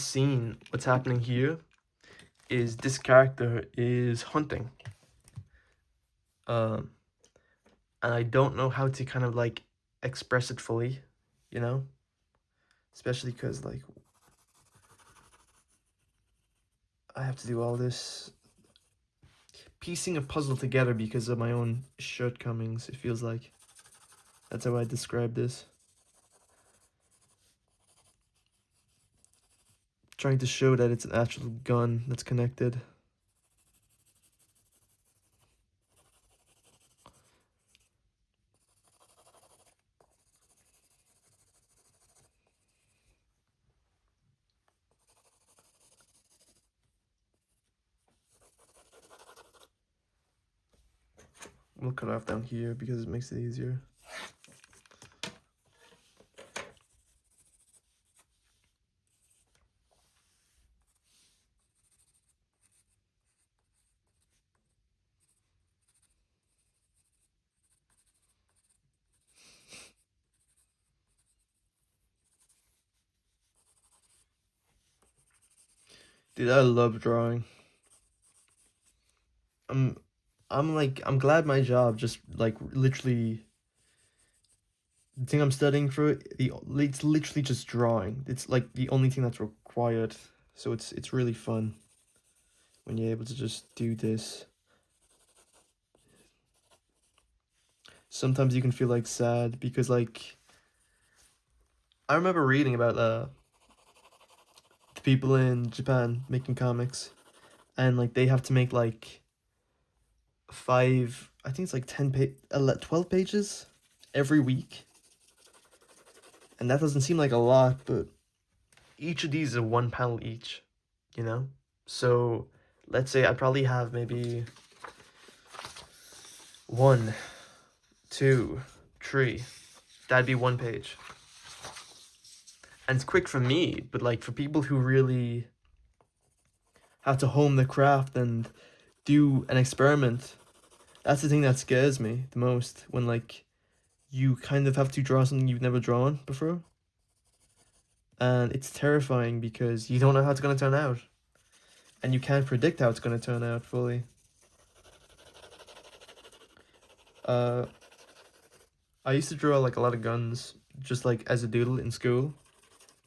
scene, what's happening here is this character is hunting. Um, and I don't know how to kind of like express it fully, you know? Especially because like I have to do all this piecing a puzzle together because of my own shortcomings, it feels like. That's how I describe this. Trying to show that it's an actual gun that's connected. We'll cut off down here because it makes it easier. Dude, I love drawing. I'm I'm glad my job just like literally the thing I'm studying for it's literally just drawing. It's like the only thing that's required. So it's really fun when you're able to just do this. Sometimes you can feel like sad because like I remember reading about the people in Japan making comics, and like they have to make like I think it's like 12 pages every week. And that doesn't seem like a lot, but each of these are 1 panel each, you know? So let's say I probably have maybe 1, 2, 3. That'd be 1 page. And it's quick for me, but like for people who really have to hone the craft and do an experiment, that's the thing that scares me the most, when like you kind of have to draw something you've never drawn before. And it's terrifying because you don't know how it's going to turn out. And you can't predict how it's going to turn out fully. I used to draw like a lot of guns, just like as a doodle in school.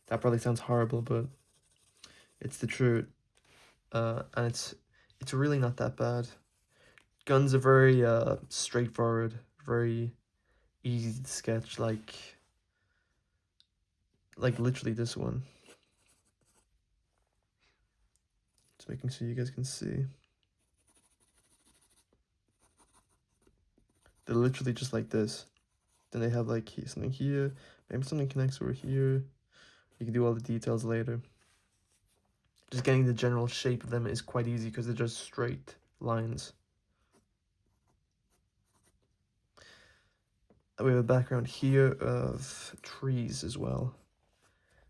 That probably sounds horrible, but it's the truth. And it's really not that bad. Guns are very straightforward, very easy to sketch, like literally this one. Just making sure you guys can see. They're literally just like this. Then they have like something here, maybe something connects over here. You can do all the details later. Just getting the general shape of them is quite easy because they're just straight lines. We have a background here of trees as well.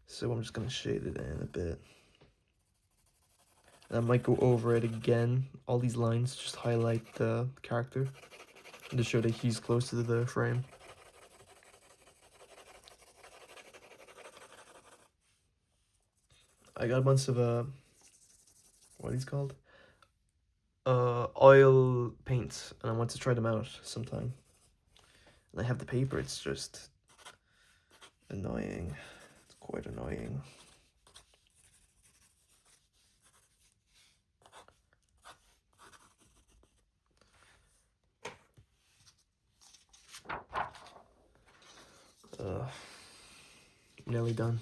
So I'm just going to shade it in a bit. And I might go over it again. All these lines just highlight the character and to show that he's close to the frame. I got a bunch of what are these called? Oil paints, and I want to try them out sometime. And I have the paper, it's just annoying. It's quite annoying. Nearly done.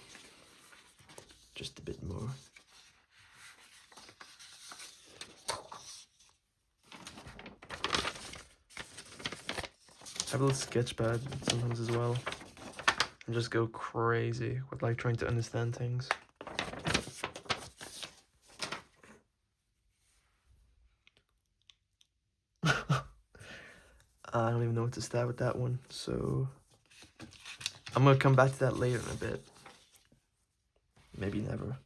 Just a bit more. I have a little sketch pad sometimes as well. And just go crazy with like trying to understand things. I don't even know what to start with that one, so I'm gonna come back to that later in a bit. Maybe never.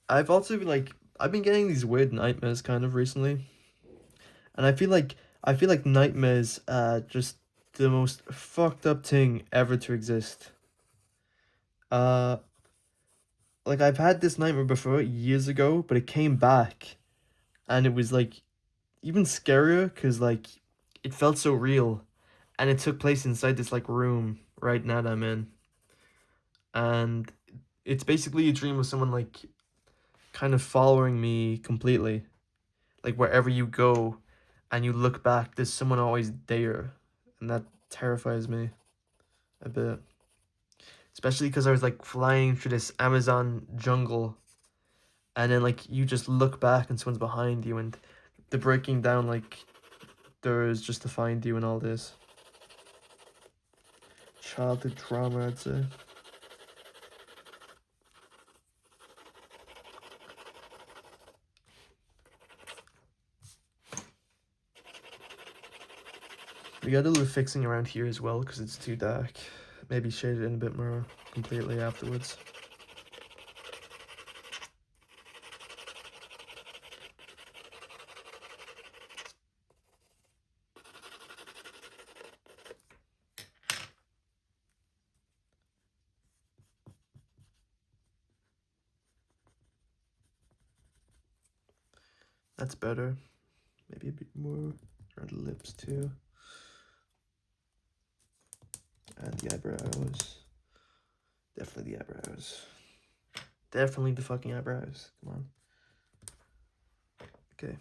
I've also like I've been getting these weird nightmares kind of recently, and I feel like nightmares are just the most fucked up thing ever to exist. Uh, like I've had this nightmare before years ago, but it came back, and it was like even scarier because like it felt so real, and it took place inside this like room right now that I'm in, and it's basically a dream of someone like kind of following me completely. Like wherever you go and you look back, there's someone always there. And that terrifies me a bit. Especially because I was like flying through this Amazon jungle and then like you just look back and someone's behind you and they're breaking down like doors just to find you and all this. Childhood trauma, I'd say. We gotta do a little fixing around here as well because it's too dark. Maybe shade it in a bit more completely afterwards. That's better. Maybe a bit more around the lips too. And the eyebrows. Definitely the eyebrows. Definitely the fucking eyebrows. Come on. Okay.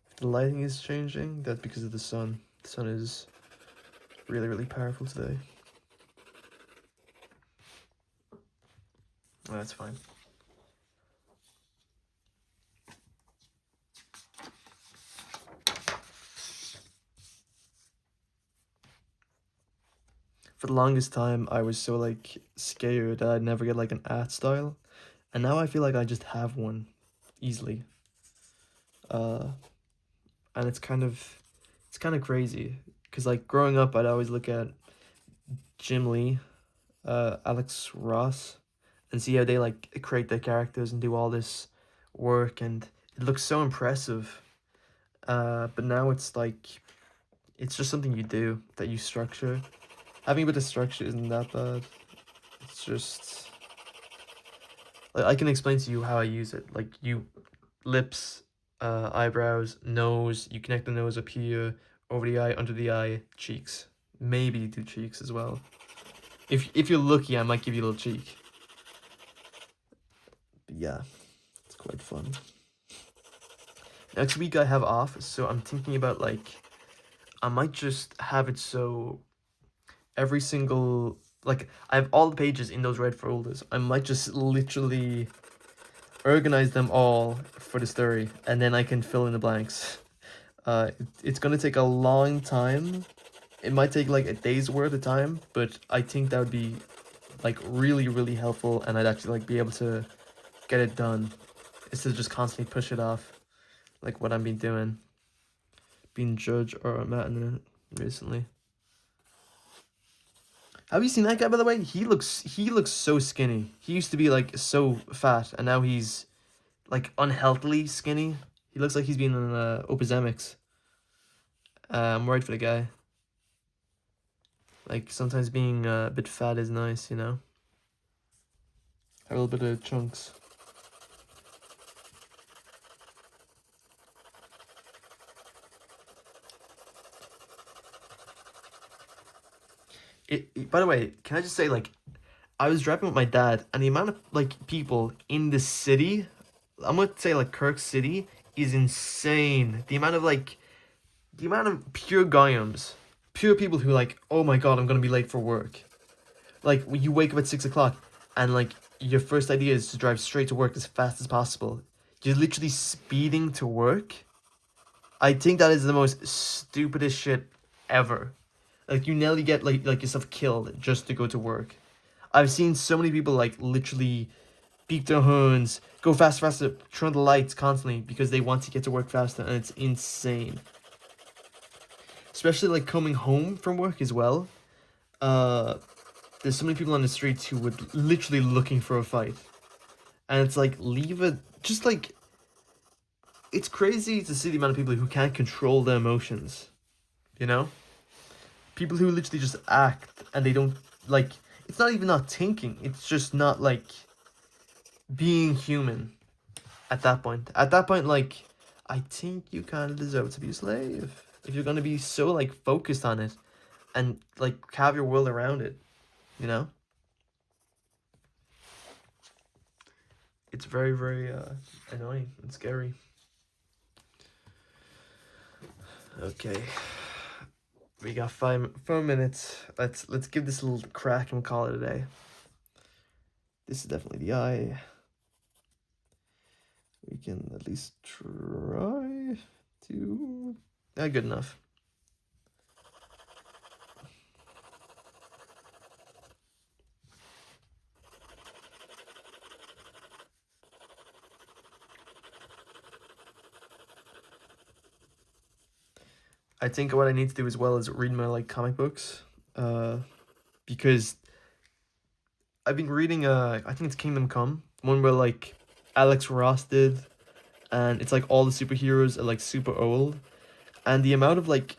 If the lighting is changing, that's because of the sun. The sun is really, really powerful today. Oh, that's fine. For the longest time, I was so like scared that I'd never get like an art style, and now I feel like I just have one easily. And it's kind of crazy because like growing up, I'd always look at Jim Lee, Alex Ross, and see how they like create their characters and do all this work, and it looks so impressive. But now it's like it's just something you do that you structure. Having a bit of structure isn't that bad. It's just like I can explain to you how I use it. Like you lips, eyebrows, nose, you connect the nose up here, over the eye, under the eye, cheeks. Maybe do cheeks as well. If you're lucky, I might give you a little cheek. But yeah, it's quite fun. Next week I have off, so I'm thinking about like I might just have it so every single like I have all the pages in those red folders. I might just literally organize them all for the story, and then I can fill in the blanks. It's gonna take a long time. It might take like a day's worth of time, but I think that would be like really, really helpful, and I'd actually like be able to get it done instead of just constantly push it off, like what I've been doing. Being Judge or Matt in it recently. Have you seen that guy, by the way? He looks so skinny. He used to be like so fat, and now he's like unhealthily skinny. He looks like he's been on Opizemics. I'm worried for the guy. Like sometimes being a bit fat is nice, you know. Have a little bit of chunks. By the way, can I just say like I was driving with my dad, and the amount of like people in the city, I'm gonna say like Kirk City, is insane. The amount of pure goyams, pure people who like, oh my god, I'm gonna be late for work. Like when you wake up at 6 o'clock, and like your first idea is to drive straight to work as fast as possible. You're literally speeding to work. I think that is the most stupidest shit ever. Like you nearly get like yourself killed just to go to work. I've seen so many people like literally beep their horns, go fast, faster, turn on the lights constantly because they want to get to work faster, and it's insane. especially like coming home from work as well. Uh, there's so many people on the streets who would literally looking for a fight, and it's like leave it. Just like it's crazy to see the amount of people who can't control their emotions. You know, people who literally just act and they don't like. It's not even not thinking. It's just not like being human. At that point, like I think you kind of deserve to be a slave if you're gonna be so like focused on it and like have your world around it. You know, it's very very annoying and scary. Okay, we got 4 minutes. Let's give this a little crack and call it a day. This is definitely the eye. We can at least try to. Good enough. I think what I need to do as well is read my like comic books, because I've been reading I think it's Kingdom Come, one where like Alex Ross did, and it's like all the superheroes are like super old, and the amount of like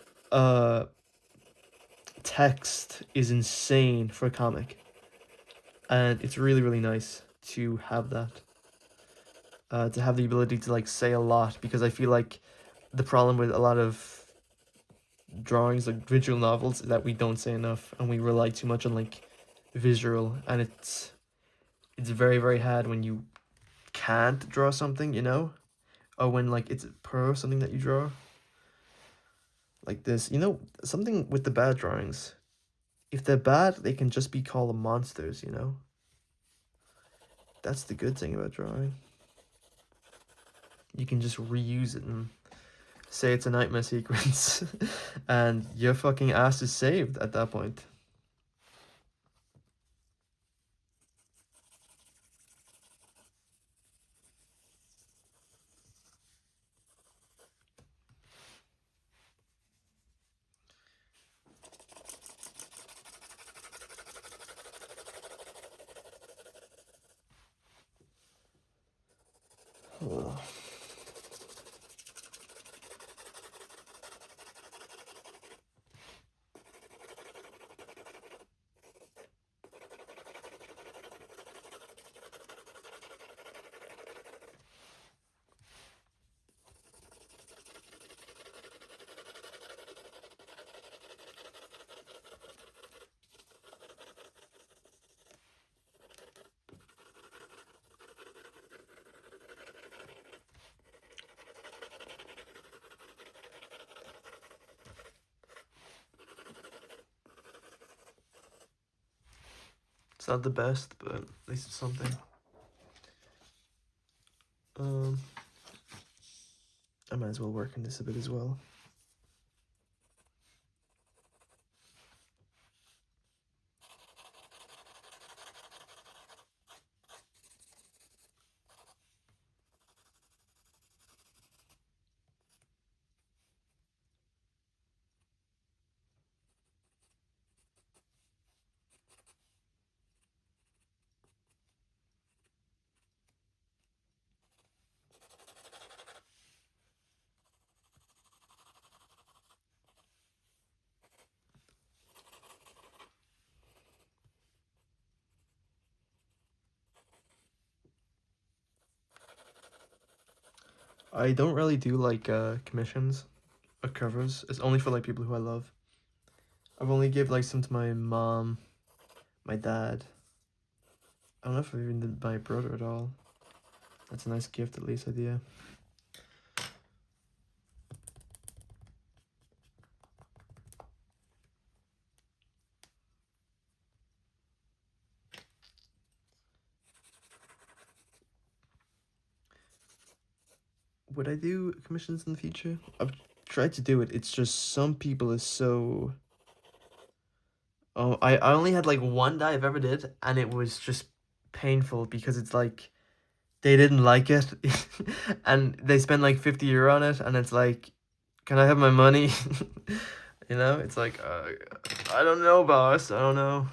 text is insane for a comic, and it's really really nice to have that. To have the ability to like say a lot, because I feel like the problem with a lot of drawings like visual novels is that we don't say enough and we rely too much on like visual, and it's very very hard when you can't draw something, you know, or when like it's per something that you draw like this, you know, something with the bad drawings. If they're bad, they can just be called monsters, you know. That's the good thing about drawing. You can just reuse it and say it's a nightmare sequence and your fucking ass is saved at that point. Oh. It's not the best, but at least it's something. I might as well work on this a bit as well. I don't really do like commissions or covers. It's only for like people who I love. I've only give like some to my mom, my dad. I don't know if I even did my brother at all. That's a nice gift, at least, idea. Would I do commissions in the future? I've tried to do it. It's just some people is so. Oh, I only had like one that I've ever did, and it was just painful because it's like they didn't like it, and they spent like €50 on it, and it's like, can I have my money? You know, it's like, I don't know, boss. I don't know.